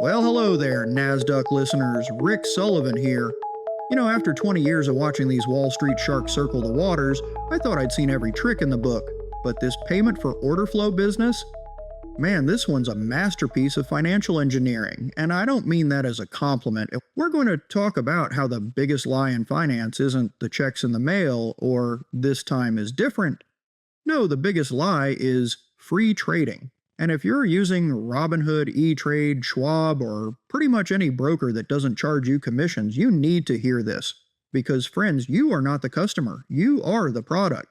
Well, hello there, NASDUCK listeners. Rick Sullivan here. After 20 years of watching these Wall Street sharks circle the waters, I thought I'd seen every trick in the book. But this payment for order flow business? Man, this one's a masterpiece of financial engineering, and I don't mean that as a compliment. We're going to talk about how the biggest lie in finance isn't the checks in the mail or this time is different. No, the biggest lie is free trading. And if you're using Robinhood, E-Trade, Schwab, or pretty much any broker that doesn't charge you commissions, you need to hear this. Because friends, you are not the customer, you are the product.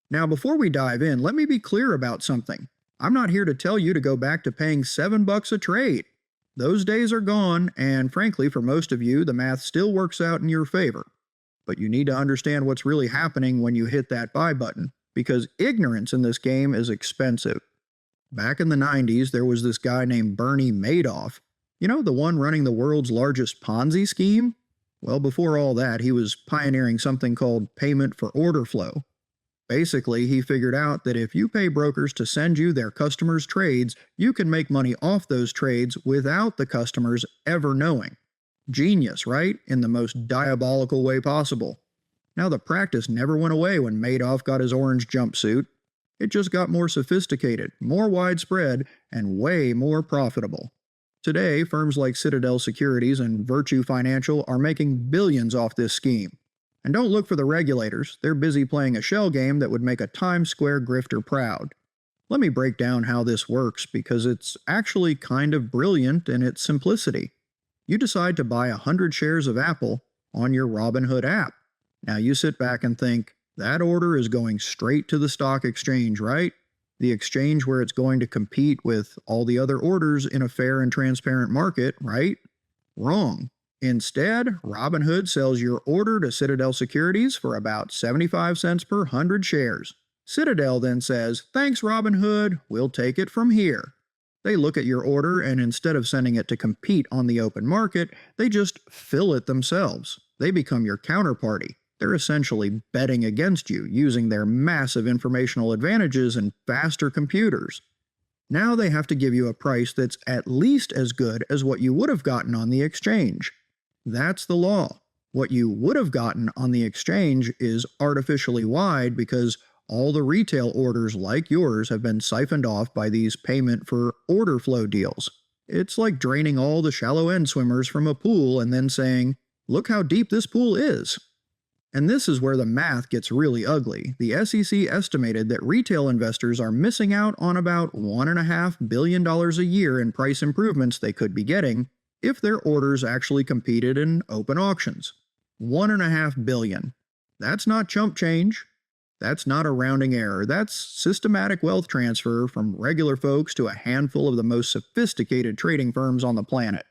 Now before we dive in, let me be clear about something. I'm not here to tell you to go back to paying $7 a trade. Those days are gone, and frankly for most of you, the math still works out in your favor. But you need to understand what's really happening when you hit that buy button, because ignorance in this game is expensive. Back in the 90s, there was this guy named Bernie Madoff. The one running the world's largest Ponzi scheme? Well, before all that, he was pioneering something called payment for order flow. Basically, he figured out that if you pay brokers to send you their customers' trades, you can make money off those trades without the customers ever knowing. Genius, right? In the most diabolical way possible. Now, the practice never went away when Madoff got his orange jumpsuit. It just got more sophisticated, more widespread, and way more profitable. Today, firms like Citadel Securities and Virtue Financial are making billions off this scheme. And don't look for the regulators, they're busy playing a shell game that would make a Times Square grifter proud. Let me break down how this works because it's actually kind of brilliant in its simplicity. You decide to buy 100 shares of Apple on your Robinhood app. Now you sit back and think, that order is going straight to the stock exchange, right? The exchange where it's going to compete with all the other orders in a fair and transparent market, right? Wrong. Instead, Robinhood sells your order to Citadel Securities for about 75 cents per 100 shares. Citadel then says, "Thanks Robinhood, we'll take it from here." They look at your order and instead of sending it to compete on the open market, they just fill it themselves. They become your counterparty. They're essentially betting against you using their massive informational advantages and faster computers. Now they have to give you a price that's at least as good as what you would have gotten on the exchange. That's the law. What you would have gotten on the exchange is artificially wide because all the retail orders like yours have been siphoned off by these payment for order flow deals. It's like draining all the shallow end swimmers from a pool and then saying, "Look how deep this pool is." And this is where the math gets really ugly. The SEC estimated that retail investors are missing out on about $1.5 billion a year in price improvements they could be getting if their orders actually competed in open auctions. $1.5 billion. That's not chump change. That's not a rounding error. That's systematic wealth transfer from regular folks to a handful of the most sophisticated trading firms on the planet.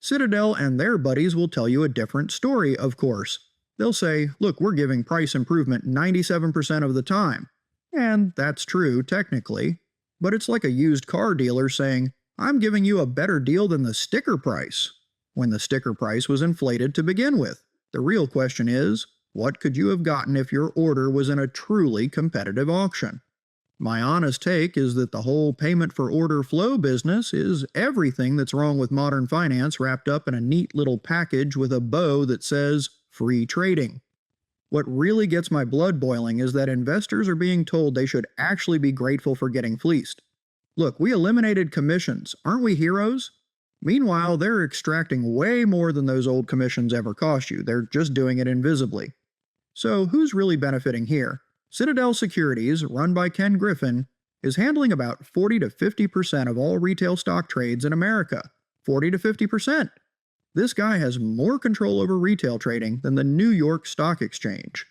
Citadel and their buddies will tell you a different story, of course. They'll say, "Look, we're giving price improvement 97% of the time." And that's true, technically. But it's like a used car dealer saying, "I'm giving you a better deal than the sticker price," when the sticker price was inflated to begin with. The real question is, what could you have gotten if your order was in a truly competitive auction? My honest take is that the whole payment for order flow business is everything that's wrong with modern finance wrapped up in a neat little package with a bow that says, free trading. What really gets my blood boiling is that investors are being told they should actually be grateful for getting fleeced. Look, we eliminated commissions, aren't we heroes? Meanwhile, they're extracting way more than those old commissions ever cost you. They're just doing it invisibly. So who's really benefiting here? Citadel Securities, run by Ken Griffin, is handling about 40 to 50% of all retail stock trades in America. 40 to 50%. This guy has more control over retail trading than the New York Stock Exchange.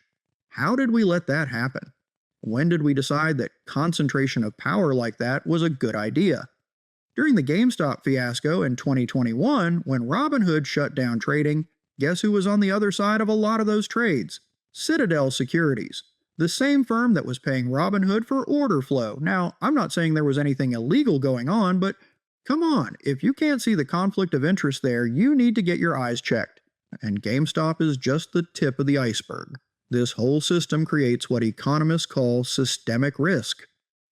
How did we let that happen? When did we decide that concentration of power like that was a good idea? During the GameStop fiasco in 2021, when Robinhood shut down trading, guess who was on the other side of a lot of those trades? Citadel Securities, the same firm that was paying Robinhood for order flow. Now, I'm not saying there was anything illegal going on, but come on, if you can't see the conflict of interest there, you need to get your eyes checked. And GameStop is just the tip of the iceberg. This whole system creates what economists call systemic risk.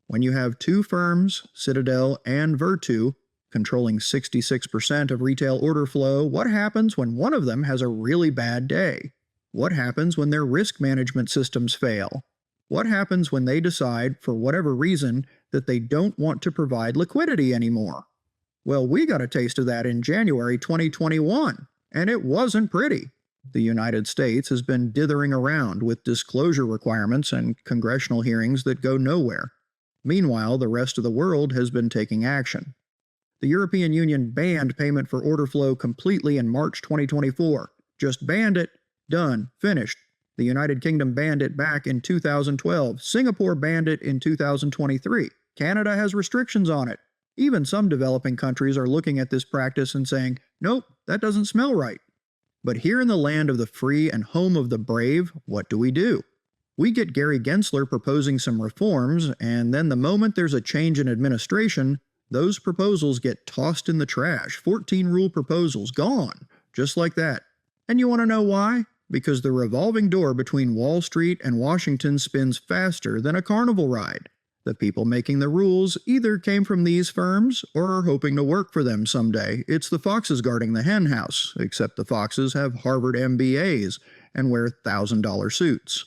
When you have two firms, Citadel and Virtu, controlling 66% of retail order flow. What happens when one of them has a really bad day? What happens when their risk management systems fail? What happens when they decide, for whatever reason, that they don't want to provide liquidity anymore? Well, we got a taste of that in January 2021, and it wasn't pretty. The United States has been dithering around with disclosure requirements and congressional hearings that go nowhere. Meanwhile, the rest of the world has been taking action. The European Union banned payment for order flow completely in March 2024. Just banned it. Done. Finished. The United Kingdom banned it back in 2012. Singapore banned it in 2023. Canada has restrictions on it. Even some developing countries are looking at this practice and saying, nope, that doesn't smell right. But here in the land of the free and home of the brave, what do? We get Gary Gensler proposing some reforms, and then the moment there's a change in administration, those proposals get tossed in the trash. 14 rule proposals, gone. Just like that. And you want to know why? Because the revolving door between Wall Street and Washington spins faster than a carnival ride. The people making the rules either came from these firms or are hoping to work for them someday. It's the foxes guarding the hen house, except the foxes have Harvard MBAs and wear $1,000 suits.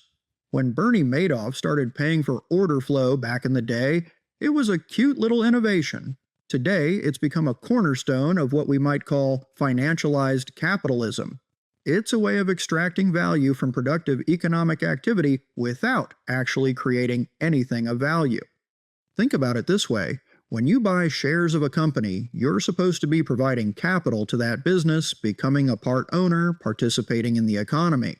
When Bernie Madoff started paying for order flow back in the day, it was a cute little innovation. Today, it's become a cornerstone of what we might call financialized capitalism. It's a way of extracting value from productive economic activity without actually creating anything of value. Think about it this way. When you buy shares of a company, you're supposed to be providing capital to that business, becoming a part owner, participating in the economy.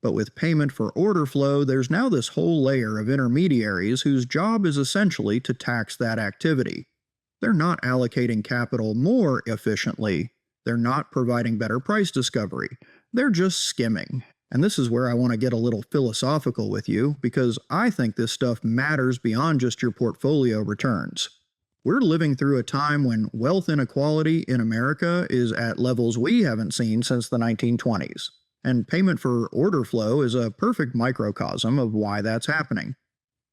But with payment for order flow, there's now this whole layer of intermediaries whose job is essentially to tax that activity. They're not allocating capital more efficiently. They're not providing better price discovery. They're just skimming. And this is where I want to get a little philosophical with you, because I think this stuff matters beyond just your portfolio returns. We're living through a time when wealth inequality in America is at levels we haven't seen since the 1920s. And payment for order flow is a perfect microcosm of why that's happening.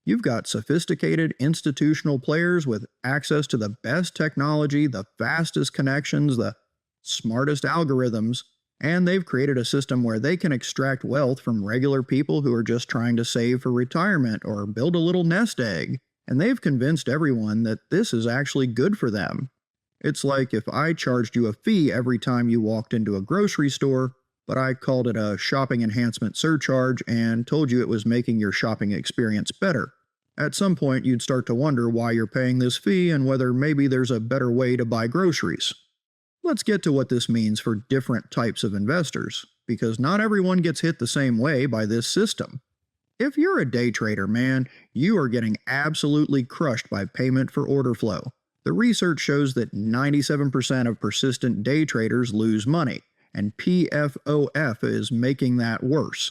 You've got sophisticated institutional players with access to the best technology, the fastest connections, the smartest algorithms, and they've created a system where they can extract wealth from regular people who are just trying to save for retirement or build a little nest egg, and they've convinced everyone that this is actually good for them. It's like if I charged you a fee every time you walked into a grocery store, but I called it a shopping enhancement surcharge and told you it was making your shopping experience better. At some point, you'd start to wonder why you're paying this fee and whether maybe there's a better way to buy groceries. Let's get to what this means for different types of investors, because not everyone gets hit the same way by this system. If you're a day trader, man, you are getting absolutely crushed by payment for order flow. The research shows that 97% of persistent day traders lose money, and PFOF is making that worse.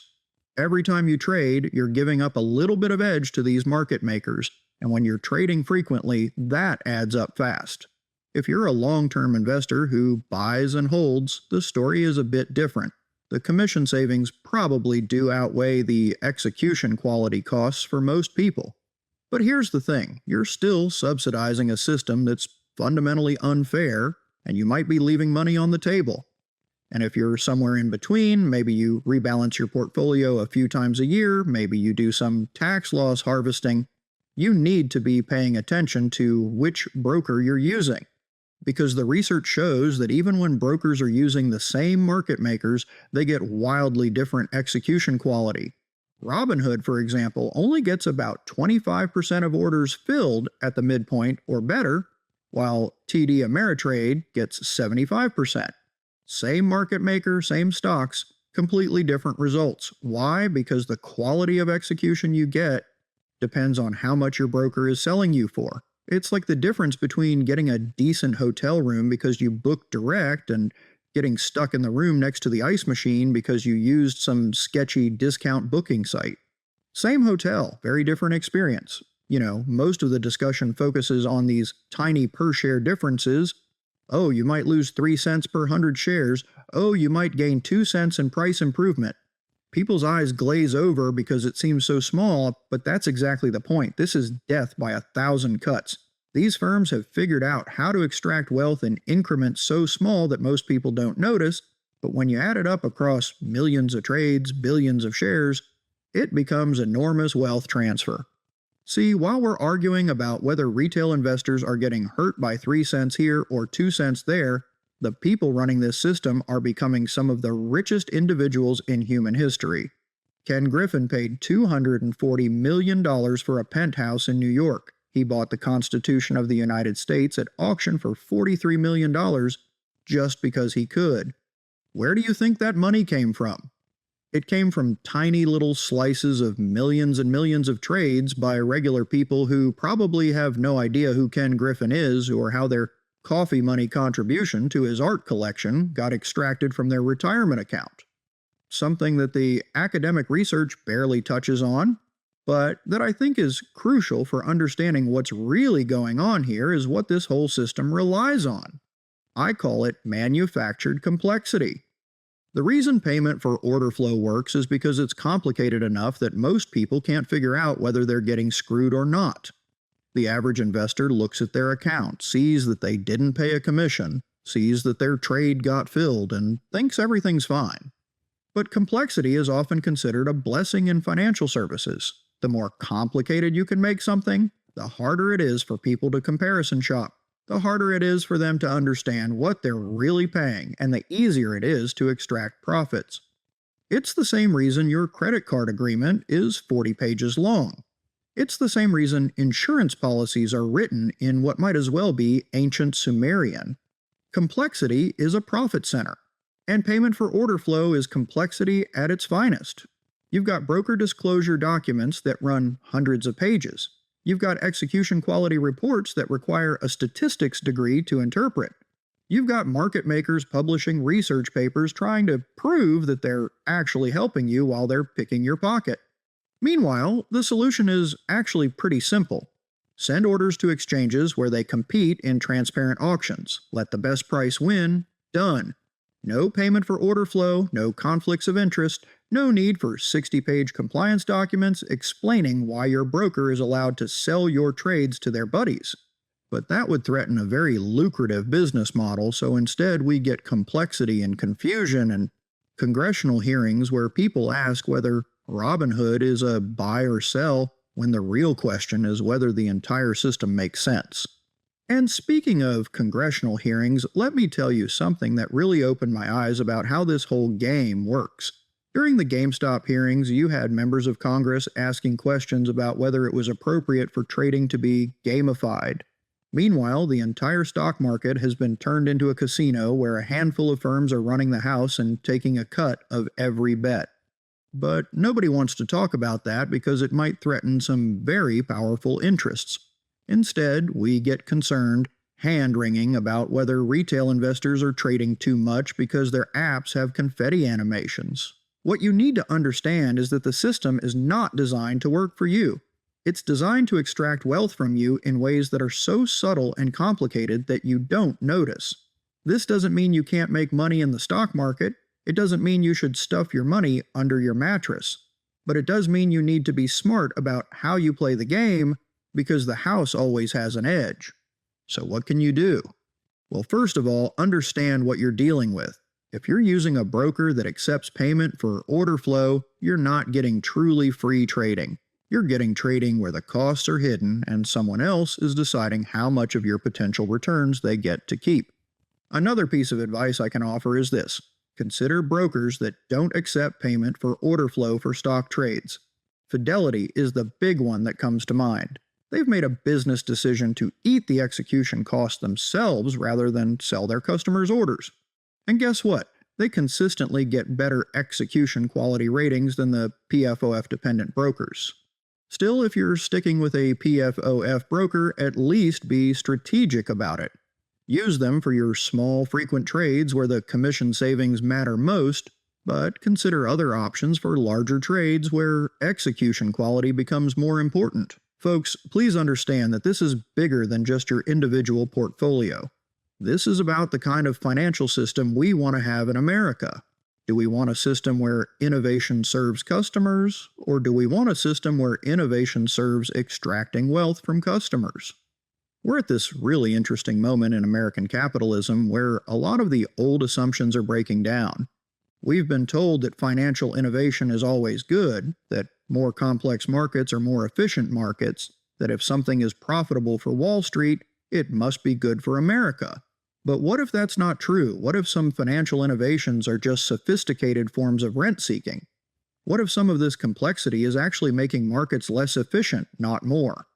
Every time you trade, you're giving up a little bit of edge to these market makers, and when you're trading frequently, that adds up fast. If you're a long-term investor who buys and holds, the story is a bit different. The commission savings probably do outweigh the execution quality costs for most people. But here's the thing, you're still subsidizing a system that's fundamentally unfair, and you might be leaving money on the table. And if you're somewhere in between, maybe you rebalance your portfolio a few times a year, maybe you do some tax loss harvesting, you need to be paying attention to which broker you're using. Because the research shows that even when brokers are using the same market makers, they get wildly different execution quality. Robinhood, for example, only gets about 25% of orders filled at the midpoint or better, while TD Ameritrade gets 75%. Same market maker, same stocks, completely different results. Why? Because the quality of execution you get depends on how much your broker is selling you for. It's like the difference between getting a decent hotel room because you booked direct and getting stuck in the room next to the ice machine because you used some sketchy discount booking site. Same hotel, very different experience. Most of the discussion focuses on these tiny per-share differences. Oh, you might lose 3 cents per 100 shares. Oh, you might gain 2 cents in price improvement. People's eyes glaze over because it seems so small, but that's exactly the point. This is death by 1,000 cuts. These firms have figured out how to extract wealth in increments so small that most people don't notice, but when you add it up across millions of trades, billions of shares, it becomes enormous wealth transfer. See, while we're arguing about whether retail investors are getting hurt by 3 cents here or 2 cents there, the people running this system are becoming some of the richest individuals in human history. Ken Griffin paid $240 million for a penthouse in New York. He bought the Constitution of the United States at auction for $43 million just because he could. Where do you think that money came from? It came from tiny little slices of millions and millions of trades by regular people who probably have no idea who Ken Griffin is or how their coffee money contribution to his art collection got extracted from their retirement account. Something that the academic research barely touches on, but that I think is crucial for understanding what's really going on here is what this whole system relies on. I call it manufactured complexity. The reason payment for order flow works is because it's complicated enough that most people can't figure out whether they're getting screwed or not. The average investor looks at their account, sees that they didn't pay a commission, sees that their trade got filled, and thinks everything's fine. But complexity is often considered a blessing in financial services. The more complicated you can make something, the harder it is for people to comparison shop. The harder it is for them to understand what they're really paying, and the easier it is to extract profits. It's the same reason your credit card agreement is 40 pages long. It's the same reason insurance policies are written in what might as well be ancient Sumerian. Complexity is a profit center, and payment for order flow is complexity at its finest. You've got broker disclosure documents that run hundreds of pages. You've got execution quality reports that require a statistics degree to interpret. You've got market makers publishing research papers trying to prove that they're actually helping you while they're picking your pocket. Meanwhile, the solution is actually pretty simple. Send orders to exchanges where they compete in transparent auctions. Let the best price win. Done. No payment for order flow, no conflicts of interest, no need for 60-page compliance documents explaining why your broker is allowed to sell your trades to their buddies. But that would threaten a very lucrative business model, so instead we get complexity and confusion and congressional hearings where people ask whether Robinhood is a buy or sell when the real question is whether the entire system makes sense. And speaking of congressional hearings, let me tell you something that really opened my eyes about how this whole game works. During the GameStop hearings, you had members of Congress asking questions about whether it was appropriate for trading to be gamified. Meanwhile, the entire stock market has been turned into a casino where a handful of firms are running the house and taking a cut of every bet. But nobody wants to talk about that because it might threaten some very powerful interests. Instead, we get concerned, hand-wringing about whether retail investors are trading too much because their apps have confetti animations. What you need to understand is that the system is not designed to work for you. It's designed to extract wealth from you in ways that are so subtle and complicated that you don't notice. This doesn't mean you can't make money in the stock market. It doesn't mean you should stuff your money under your mattress. But it does mean you need to be smart about how you play the game, because the house always has an edge. So what can you do? Well, first of all, understand what you're dealing with. If you're using a broker that accepts payment for order flow, you're not getting truly free trading. You're getting trading where the costs are hidden and someone else is deciding how much of your potential returns they get to keep. Another piece of advice I can offer is this. Consider brokers that don't accept payment for order flow for stock trades. Fidelity is the big one that comes to mind. They've made a business decision to eat the execution costs themselves rather than sell their customers' orders. And guess what? They consistently get better execution quality ratings than the PFOF-dependent brokers. Still, if you're sticking with a PFOF broker, at least be strategic about it. Use them for your small, frequent trades where the commission savings matter most, but consider other options for larger trades where execution quality becomes more important. Folks, please understand that this is bigger than just your individual portfolio. This is about the kind of financial system we want to have in America. Do we want a system where innovation serves customers, or do we want a system where innovation serves extracting wealth from customers? We're at this really interesting moment in American capitalism where a lot of the old assumptions are breaking down. We've been told that financial innovation is always good, that more complex markets are more efficient markets, that if something is profitable for Wall Street, it must be good for America. But what if that's not true? What if some financial innovations are just sophisticated forms of rent seeking? What if some of this complexity is actually making markets less efficient, not more?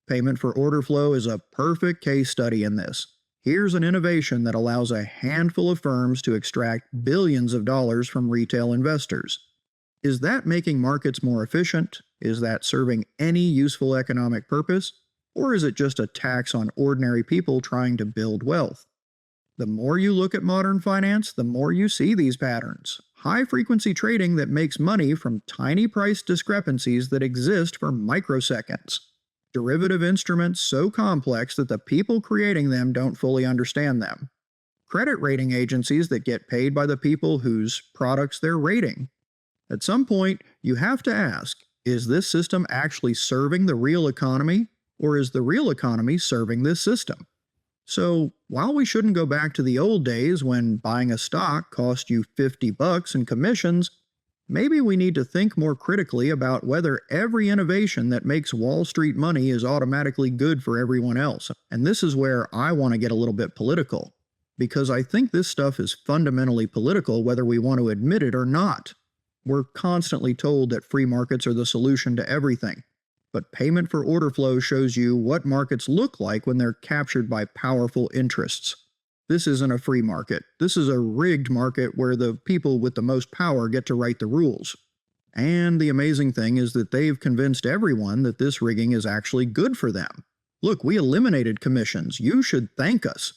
Payment for order flow is a perfect case study in this. Here's an innovation that allows a handful of firms to extract billions of dollars from retail investors. Is that making markets more efficient? Is that serving any useful economic purpose? Or is it just a tax on ordinary people trying to build wealth? The more you look at modern finance, the more you see these patterns. High-frequency trading that makes money from tiny price discrepancies that exist for microseconds. Derivative instruments so complex that the people creating them don't fully understand them. Credit rating agencies that get paid by the people whose products they're rating. At some point, you have to ask, is this system actually serving the real economy, or is the real economy serving this system? So, while we shouldn't go back to the old days when buying a stock cost you $50 in commissions, maybe we need to think more critically about whether every innovation that makes Wall Street money is automatically good for everyone else. And this is where I want to get a little bit political, because I think this stuff is fundamentally political whether we want to admit it or not. We're constantly told that free markets are the solution to everything. But payment for order flow shows you what markets look like when they're captured by powerful interests. This isn't a free market. This is a rigged market where the people with the most power get to write the rules. And the amazing thing is that they've convinced everyone that this rigging is actually good for them. Look, we eliminated commissions. You should thank us.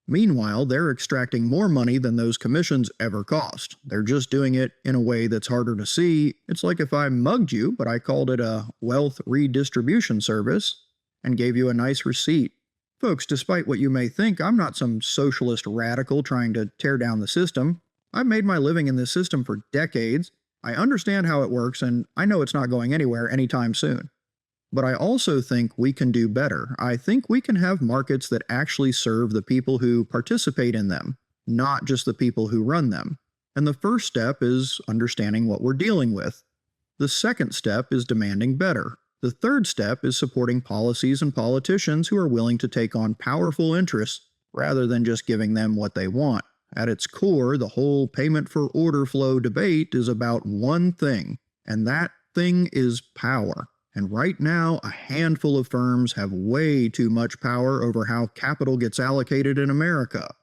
Meanwhile, they're extracting more money than those commissions ever cost. They're just doing it in a way that's harder to see. It's like if I mugged you, but I called it a wealth redistribution service and gave you a nice receipt. Folks, despite what you may think, I'm not some socialist radical trying to tear down the system. I've made my living in this system for decades. I understand how it works, and I know it's not going anywhere anytime soon. But I also think we can do better. I think we can have markets that actually serve the people who participate in them, not just the people who run them. And the first step is understanding what we're dealing with. The second step is demanding better. The third step is supporting policies and politicians who are willing to take on powerful interests rather than just giving them what they want. At its core, the whole payment for order flow debate is about one thing, and that thing is power. And right now, a handful of firms have way too much power over how capital gets allocated in America.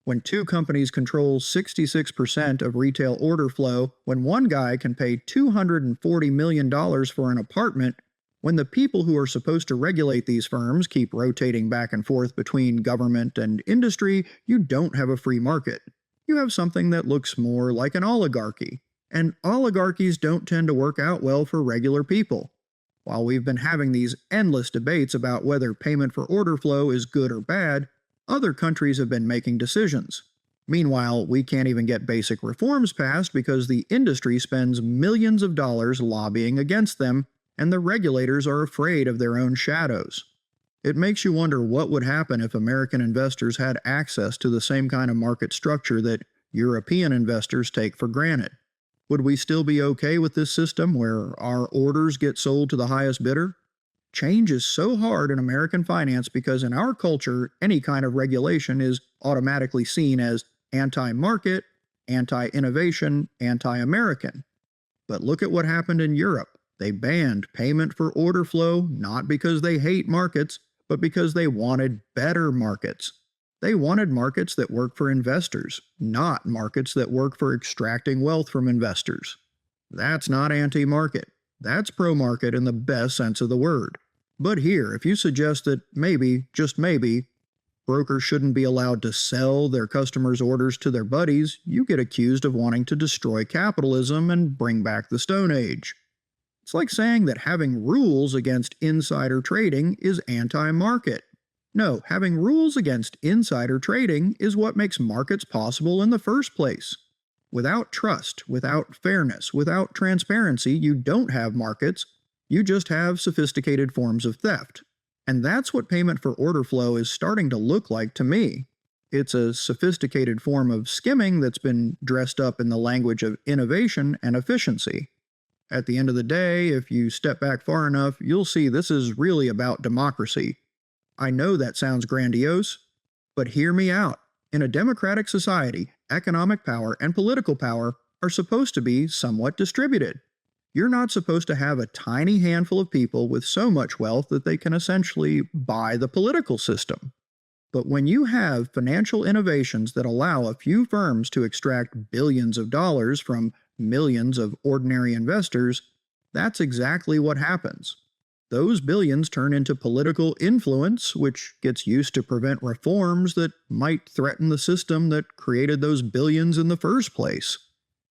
When two companies control 66% of retail order flow, when one guy can pay $240 million for an apartment, when the people who are supposed to regulate these firms keep rotating back and forth between government and industry, you don't have a free market. You have something that looks more like an oligarchy. And oligarchies don't tend to work out well for regular people. While we've been having these endless debates about whether payment for order flow is good or bad, other countries have been making decisions. Meanwhile, we can't even get basic reforms passed because the industry spends millions of dollars lobbying against them, and the regulators are afraid of their own shadows. It makes you wonder what would happen if American investors had access to the same kind of market structure that European investors take for granted. Would we still be okay with this system where our orders get sold to the highest bidder? Change is so hard in American finance because in our culture, any kind of regulation is automatically seen as anti-market, anti-innovation, anti-American. But look at what happened in Europe. They banned payment for order flow not because they hate markets, but because they wanted better markets. They wanted markets that work for investors, not markets that work for extracting wealth from investors. That's not anti-market. That's pro-market in the best sense of the word. But here, if you suggest that maybe, just maybe, brokers shouldn't be allowed to sell their customers' orders to their buddies, you get accused of wanting to destroy capitalism and bring back the Stone Age. It's like saying that having rules against insider trading is anti-market. No, having rules against insider trading is what makes markets possible in the first place. Without trust, without fairness, without transparency, you don't have markets, you just have sophisticated forms of theft. And that's what payment for order flow is starting to look like to me. It's a sophisticated form of skimming that's been dressed up in the language of innovation and efficiency. At the end of the day, if you step back far enough, you'll see this is really about democracy. I know that sounds grandiose, but hear me out. In a democratic society, economic power and political power are supposed to be somewhat distributed. You're not supposed to have a tiny handful of people with so much wealth that they can essentially buy the political system. But when you have financial innovations that allow a few firms to extract billions of dollars from millions of ordinary investors, that's exactly what happens. Those billions turn into political influence, which gets used to prevent reforms that might threaten the system that created those billions in the first place.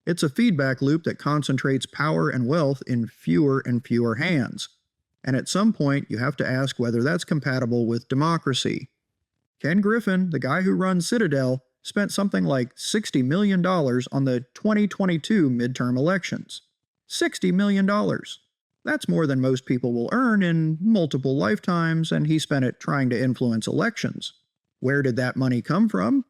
It's a feedback loop that concentrates power and wealth in fewer and fewer hands. And at some point, you have to ask whether that's compatible with democracy. Ken Griffin, the guy who runs Citadel, spent something like $60 million on the 2022 midterm elections. $60 million. That's more than most people will earn in multiple lifetimes, and he spent it trying to influence elections. Where did that money come from?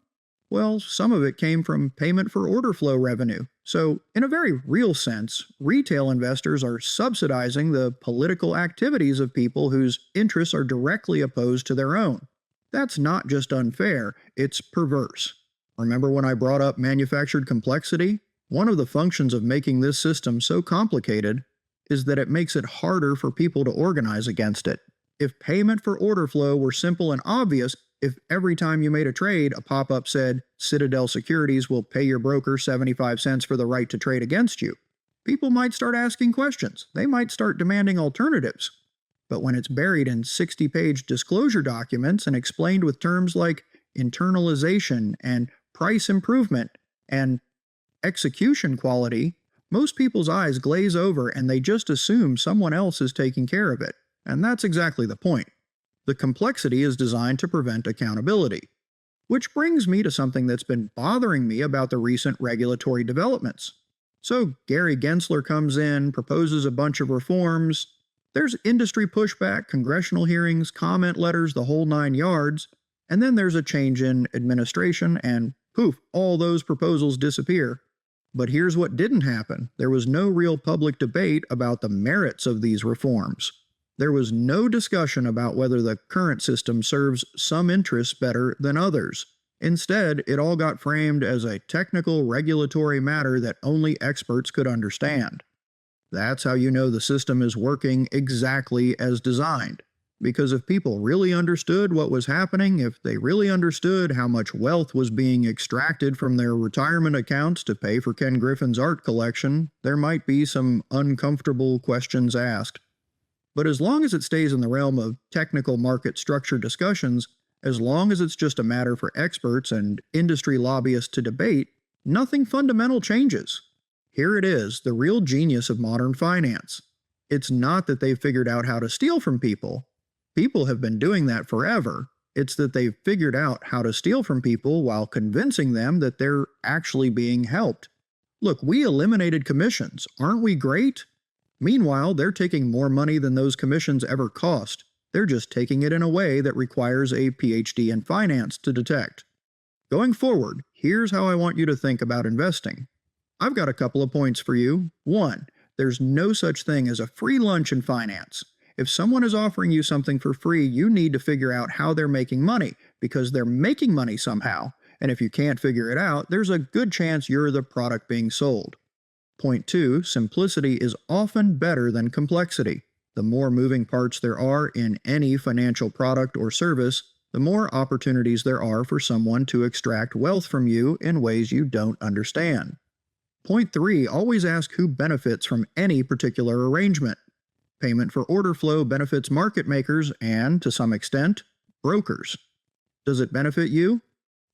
Well, some of it came from payment for order flow revenue. So, in a very real sense, retail investors are subsidizing the political activities of people whose interests are directly opposed to their own. That's not just unfair, it's perverse. Remember when I brought up manufactured complexity? One of the functions of making this system so complicated is that it makes it harder for people to organize against it. If payment for order flow were simple and obvious, if every time you made a trade, a pop-up said, Citadel Securities will pay your broker 75 cents for the right to trade against you, people might start asking questions. They might start demanding alternatives. But when it's buried in 60-page disclosure documents and explained with terms like internalization and price improvement and execution quality, most people's eyes glaze over and they just assume someone else is taking care of it. And that's exactly the point. The complexity is designed to prevent accountability. Which brings me to something that's been bothering me about the recent regulatory developments. So Gary Gensler comes in, proposes a bunch of reforms. There's industry pushback, congressional hearings, comment letters, the whole 9 yards. And then there's a change in administration and poof, all those proposals disappear. But here's what didn't happen. There was no real public debate about the merits of these reforms. There was no discussion about whether the current system serves some interests better than others. Instead, it all got framed as a technical regulatory matter that only experts could understand. That's how you know the system is working exactly as designed. Because if people really understood what was happening, if they really understood how much wealth was being extracted from their retirement accounts to pay for Ken Griffin's art collection, there might be some uncomfortable questions asked. But as long as it stays in the realm of technical market structure discussions, as long as it's just a matter for experts and industry lobbyists to debate, nothing fundamental changes. Here it is, the real genius of modern finance. It's not that they've figured out how to steal from people. People have been doing that forever. It's that they've figured out how to steal from people while convincing them that they're actually being helped. Look, we eliminated commissions. Aren't we great? Meanwhile, they're taking more money than those commissions ever cost. They're just taking it in a way that requires a PhD in finance to detect. Going forward, here's how I want you to think about investing. I've got a couple of points for you. 1, there's no such thing as a free lunch in finance. If someone is offering you something for free, you need to figure out how they're making money, because they're making money somehow. And if you can't figure it out, there's a good chance you're the product being sold. Point 2, simplicity is often better than complexity. The more moving parts there are in any financial product or service, the more opportunities there are for someone to extract wealth from you in ways you don't understand. Point 3, always ask who benefits from any particular arrangement. Payment for order flow benefits market makers and, to some extent, brokers. Does it benefit you?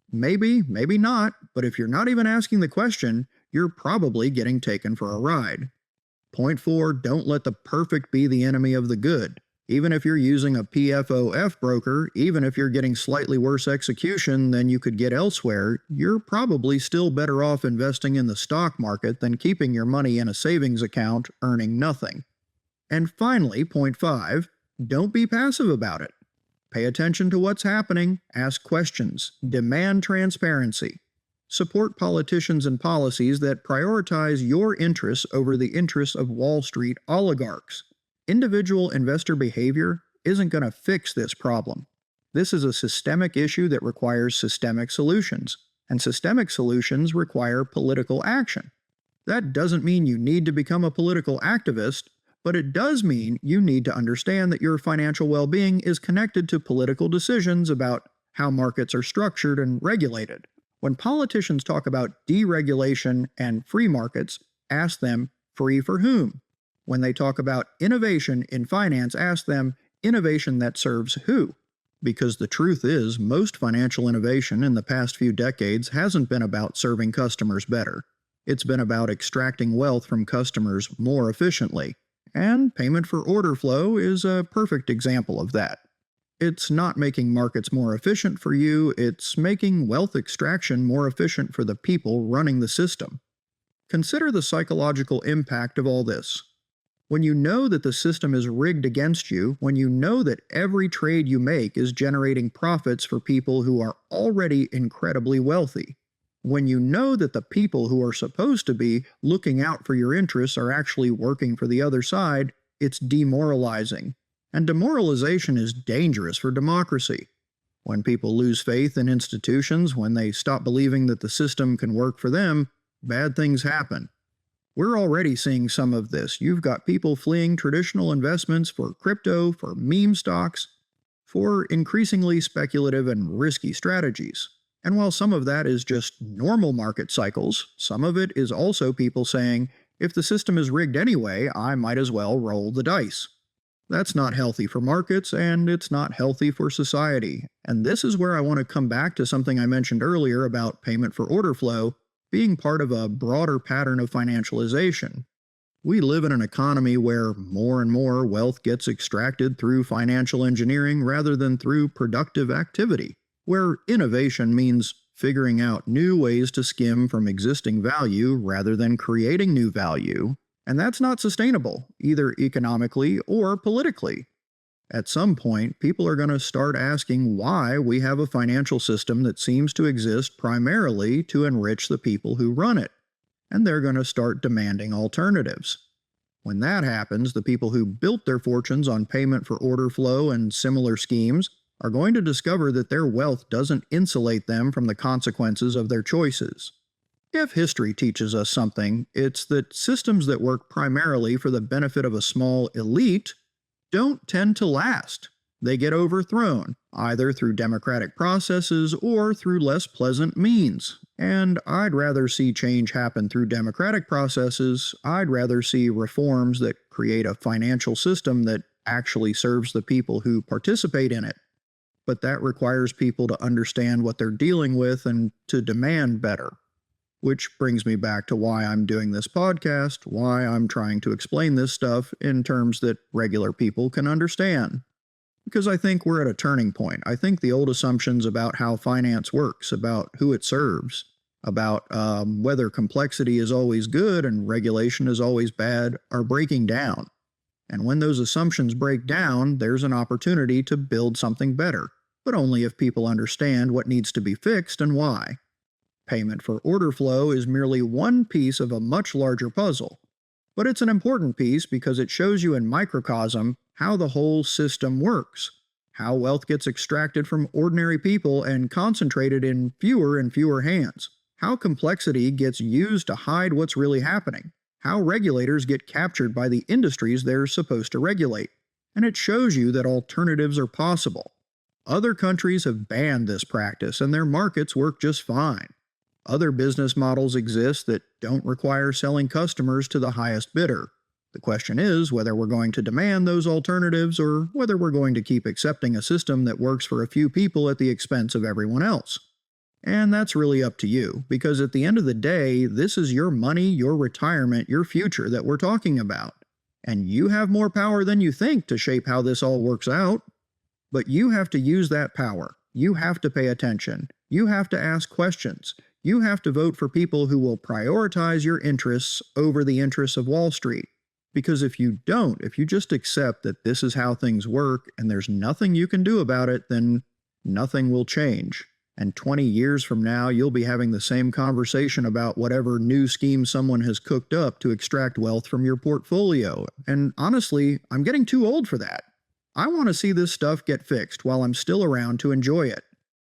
Maybe, maybe not, but if you're not even asking the question, you're probably getting taken for a ride. Point 4, don't let the perfect be the enemy of the good. Even if you're using a PFOF broker, even if you're getting slightly worse execution than you could get elsewhere, you're probably still better off investing in the stock market than keeping your money in a savings account earning nothing. And finally, point 5, don't be passive about it. Pay attention to what's happening, ask questions, demand transparency. Support politicians and policies that prioritize your interests over the interests of Wall Street oligarchs. Individual investor behavior isn't going to fix this problem. This is a systemic issue that requires systemic solutions, and systemic solutions require political action. That doesn't mean you need to become a political activist, but it does mean you need to understand that your financial well-being is connected to political decisions about how markets are structured and regulated. When politicians talk about deregulation and free markets, ask them, free for whom? When they talk about innovation in finance, ask them, innovation that serves who? Because the truth is, most financial innovation in the past few decades hasn't been about serving customers better. It's been about extracting wealth from customers more efficiently. And payment for order flow is a perfect example of that. It's not making markets more efficient for you, it's making wealth extraction more efficient for the people running the system. Consider the psychological impact of all this. When you know that the system is rigged against you, when you know that every trade you make is generating profits for people who are already incredibly wealthy, when you know that the people who are supposed to be looking out for your interests are actually working for the other side, it's demoralizing. And demoralization is dangerous for democracy. When people lose faith in institutions, when they stop believing that the system can work for them, bad things happen. We're already seeing some of this. You've got people fleeing traditional investments for crypto, for meme stocks, for increasingly speculative and risky strategies. And while some of that is just normal market cycles, some of it is also people saying, if the system is rigged anyway, I might as well roll the dice. That's not healthy for markets, and it's not healthy for society. And this is where I want to come back to something I mentioned earlier about payment for order flow being part of a broader pattern of financialization. We live in an economy where more and more wealth gets extracted through financial engineering rather than through productive activity, where innovation means figuring out new ways to skim from existing value rather than creating new value, and that's not sustainable, either economically or politically. At some point, people are going to start asking why we have a financial system that seems to exist primarily to enrich the people who run it, and they're going to start demanding alternatives. When that happens, the people who built their fortunes on payment for order flow and similar schemes are going to discover that their wealth doesn't insulate them from the consequences of their choices. If history teaches us something, it's that systems that work primarily for the benefit of a small elite don't tend to last. They get overthrown, either through democratic processes or through less pleasant means. And I'd rather see change happen through democratic processes. I'd rather see reforms that create a financial system that actually serves the people who participate in it. But that requires people to understand what they're dealing with and to demand better. Which brings me back to why I'm doing this podcast, why I'm trying to explain this stuff in terms that regular people can understand. Because I think we're at a turning point. I think the old assumptions about how finance works, about who it serves, about whether complexity is always good and regulation is always bad, are breaking down. And when those assumptions break down, there's an opportunity to build something better, but only if people understand what needs to be fixed and why. Payment for order flow is merely one piece of a much larger puzzle, but it's an important piece because it shows you in microcosm how the whole system works, how wealth gets extracted from ordinary people and concentrated in fewer and fewer hands, how complexity gets used to hide what's really happening, how regulators get captured by the industries they're supposed to regulate, and it shows you that alternatives are possible. Other countries have banned this practice and their markets work just fine. Other business models exist that don't require selling customers to the highest bidder. The question is whether we're going to demand those alternatives or whether we're going to keep accepting a system that works for a few people at the expense of everyone else. And that's really up to you, because at the end of the day, this is your money, your retirement, your future that we're talking about. And you have more power than you think to shape how this all works out. But you have to use that power. You have to pay attention. You have to ask questions. You have to vote for people who will prioritize your interests over the interests of Wall Street. Because if you don't, if you just accept that this is how things work and there's nothing you can do about it, then nothing will change. And 20 years from now, you'll be having the same conversation about whatever new scheme someone has cooked up to extract wealth from your portfolio. And honestly, I'm getting too old for that. I want to see this stuff get fixed while I'm still around to enjoy it.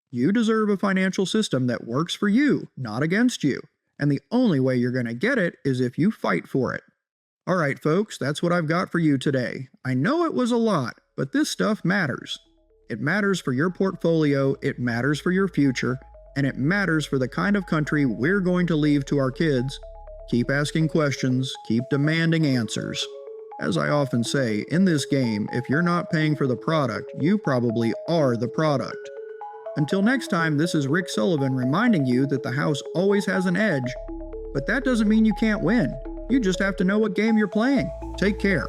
You deserve a financial system that works for you, not against you. And the only way you're going to get it is if you fight for it. Alright folks, that's what I've got for you today. I know it was a lot, but this stuff matters. It matters for your portfolio, it matters for your future, and it matters for the kind of country we're going to leave to our kids. Keep asking questions, keep demanding answers. As I often say, in this game, if you're not paying for the product, you probably are the product. Until next time, this is Rick Sullivan reminding you that the house always has an edge, but that doesn't mean you can't win. You just have to know what game you're playing. Take care.